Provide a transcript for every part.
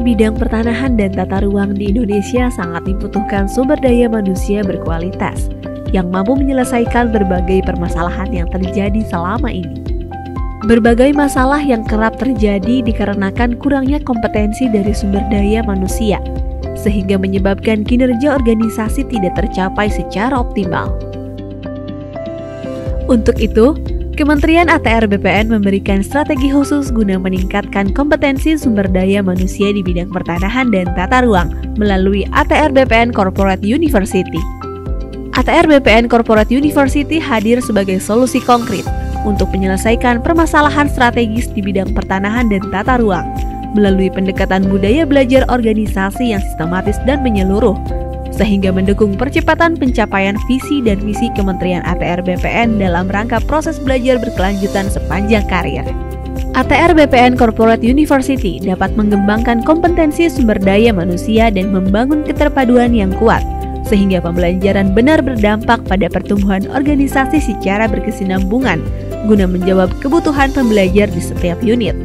bidang pertanahan dan tata ruang di Indonesia sangat dibutuhkan sumber daya manusia berkualitas yang mampu menyelesaikan berbagai permasalahan yang terjadi selama ini. Berbagai masalah yang kerap terjadi dikarenakan kurangnya kompetensi dari sumber daya manusia, sehingga menyebabkan kinerja organisasi tidak tercapai secara optimal. Untuk itu, Kementerian ATR BPN memberikan strategi khusus guna meningkatkan kompetensi sumber daya manusia di bidang pertanahan dan tata ruang melalui ATR BPN Corporate University. ATR BPN Corporate University hadir sebagai solusi konkret untuk menyelesaikan permasalahan strategis di bidang pertanahan dan tata ruang melalui pendekatan budaya belajar organisasi yang sistematis dan menyeluruh, sehingga mendukung percepatan pencapaian visi dan misi Kementerian ATR BPN dalam rangka proses belajar berkelanjutan sepanjang karir. ATR BPN Corporate University dapat mengembangkan kompetensi sumber daya manusia dan membangun keterpaduan yang kuat, sehingga pembelajaran benar berdampak pada pertumbuhan organisasi secara berkesinambungan, guna menjawab kebutuhan pembelajar di setiap unit.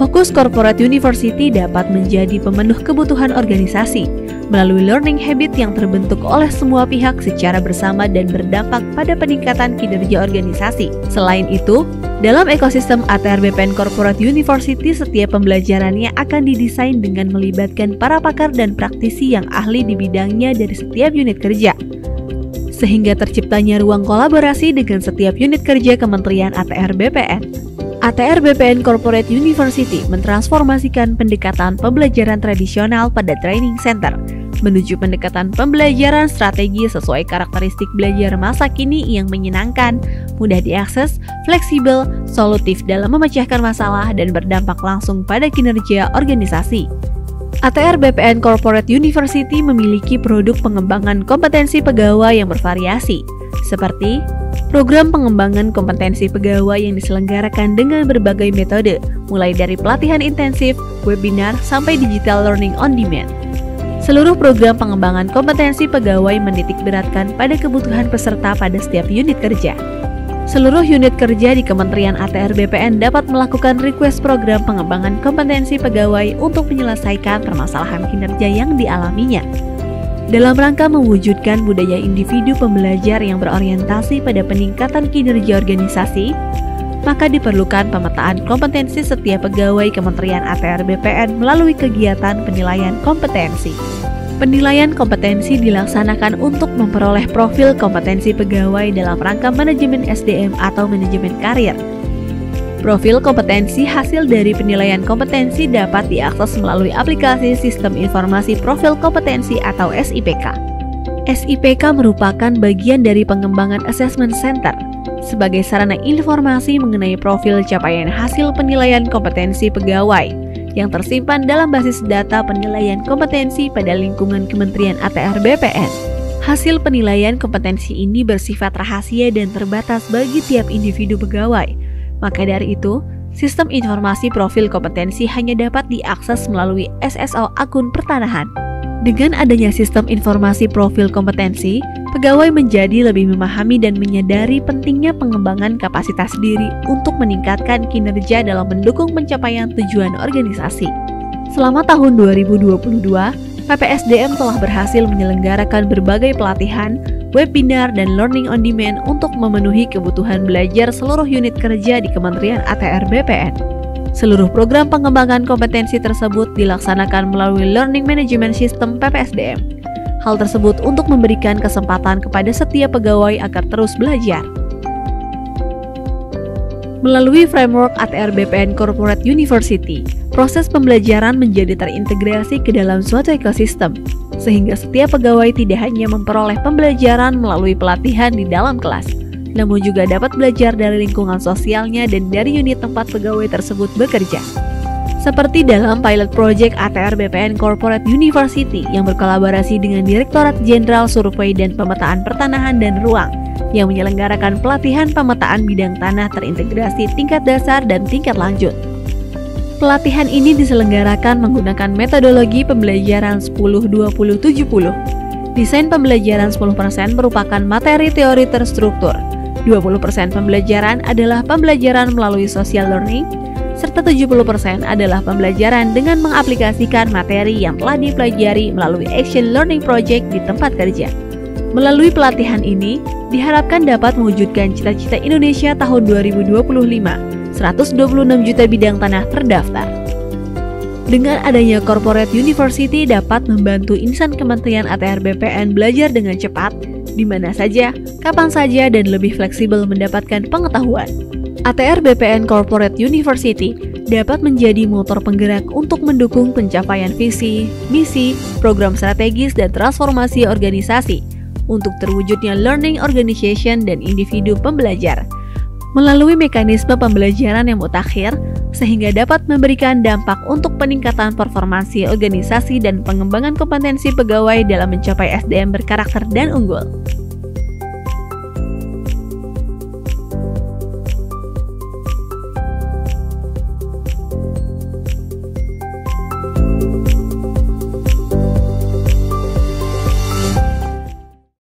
Fokus Corporate University dapat menjadi pemenuh kebutuhan organisasi melalui learning habit yang terbentuk oleh semua pihak secara bersama dan berdampak pada peningkatan kinerja organisasi. Selain itu, dalam ekosistem ATR BPN Corporate University, setiap pembelajarannya akan didesain dengan melibatkan para pakar dan praktisi yang ahli di bidangnya dari setiap unit kerja, sehingga terciptanya ruang kolaborasi dengan setiap unit kerja Kementerian ATR BPN. ATR BPN Corporate University mentransformasikan pendekatan pembelajaran tradisional pada training center menuju pendekatan pembelajaran strategi sesuai karakteristik belajar masa kini yang menyenangkan, mudah diakses, fleksibel, solutif dalam memecahkan masalah, dan berdampak langsung pada kinerja organisasi. ATR BPN Corporate University memiliki produk pengembangan kompetensi pegawai yang bervariasi, seperti program pengembangan kompetensi pegawai yang diselenggarakan dengan berbagai metode, mulai dari pelatihan intensif, webinar, sampai digital learning on demand. Seluruh program pengembangan kompetensi pegawai menitikberatkan pada kebutuhan peserta pada setiap unit kerja. Seluruh unit kerja di Kementerian ATR BPN dapat melakukan request program pengembangan kompetensi pegawai untuk menyelesaikan permasalahan kinerja yang dialaminya. Dalam rangka mewujudkan budaya individu pembelajar yang berorientasi pada peningkatan kinerja organisasi, maka diperlukan pemetaan kompetensi setiap pegawai Kementerian ATR BPN melalui kegiatan penilaian kompetensi. Penilaian kompetensi dilaksanakan untuk memperoleh profil kompetensi pegawai dalam rangka manajemen SDM atau manajemen karir. Profil kompetensi hasil dari penilaian kompetensi dapat diakses melalui aplikasi Sistem Informasi Profil Kompetensi atau SIPK. SIPK merupakan bagian dari pengembangan Assessment Center sebagai sarana informasi mengenai profil capaian hasil penilaian kompetensi pegawai yang tersimpan dalam basis data penilaian kompetensi pada lingkungan Kementerian ATR BPN. Hasil penilaian kompetensi ini bersifat rahasia dan terbatas bagi tiap individu pegawai. Maka dari itu, sistem informasi profil kompetensi hanya dapat diakses melalui SSO akun pertanahan. Dengan adanya sistem informasi profil kompetensi, pegawai menjadi lebih memahami dan menyadari pentingnya pengembangan kapasitas diri untuk meningkatkan kinerja dalam mendukung pencapaian tujuan organisasi. Selama tahun 2022, PPSDM telah berhasil menyelenggarakan berbagai pelatihan, webinar, dan learning on demand untuk memenuhi kebutuhan belajar seluruh unit kerja di Kementerian ATR BPN. Seluruh program pengembangan kompetensi tersebut dilaksanakan melalui Learning Management System PPSDM. Hal tersebut untuk memberikan kesempatan kepada setiap pegawai agar terus belajar. Melalui framework ATR BPN Corporate University, proses pembelajaran menjadi terintegrasi ke dalam suatu ekosistem, sehingga setiap pegawai tidak hanya memperoleh pembelajaran melalui pelatihan di dalam kelas, namun juga dapat belajar dari lingkungan sosialnya dan dari unit tempat pegawai tersebut bekerja. Seperti dalam pilot project ATR BPN Corporate University yang berkolaborasi dengan Direktorat Jenderal Survei dan Pemetaan Pertanahan dan Ruang yang menyelenggarakan pelatihan pemetaan bidang tanah terintegrasi tingkat dasar dan tingkat lanjut. Pelatihan ini diselenggarakan menggunakan metodologi pembelajaran 10-20-70. Desain pembelajaran 10% merupakan materi teori terstruktur, 20% pembelajaran adalah pembelajaran melalui social learning, serta 70% adalah pembelajaran dengan mengaplikasikan materi yang telah dipelajari melalui Action Learning Project di tempat kerja. Melalui pelatihan ini, diharapkan dapat mewujudkan cita-cita Indonesia tahun 2025, 126 juta bidang tanah terdaftar. Dengan adanya Corporate University dapat membantu insan Kementerian ATR BPN belajar dengan cepat, di mana saja, kapan saja, dan lebih fleksibel mendapatkan pengetahuan. ATR BPN Corporate University dapat menjadi motor penggerak untuk mendukung pencapaian visi, misi, program strategis, dan transformasi organisasi untuk terwujudnya learning organization dan individu pembelajar melalui mekanisme pembelajaran yang mutakhir sehingga dapat memberikan dampak untuk peningkatan performansi organisasi dan pengembangan kompetensi pegawai dalam mencapai SDM berkarakter dan unggul.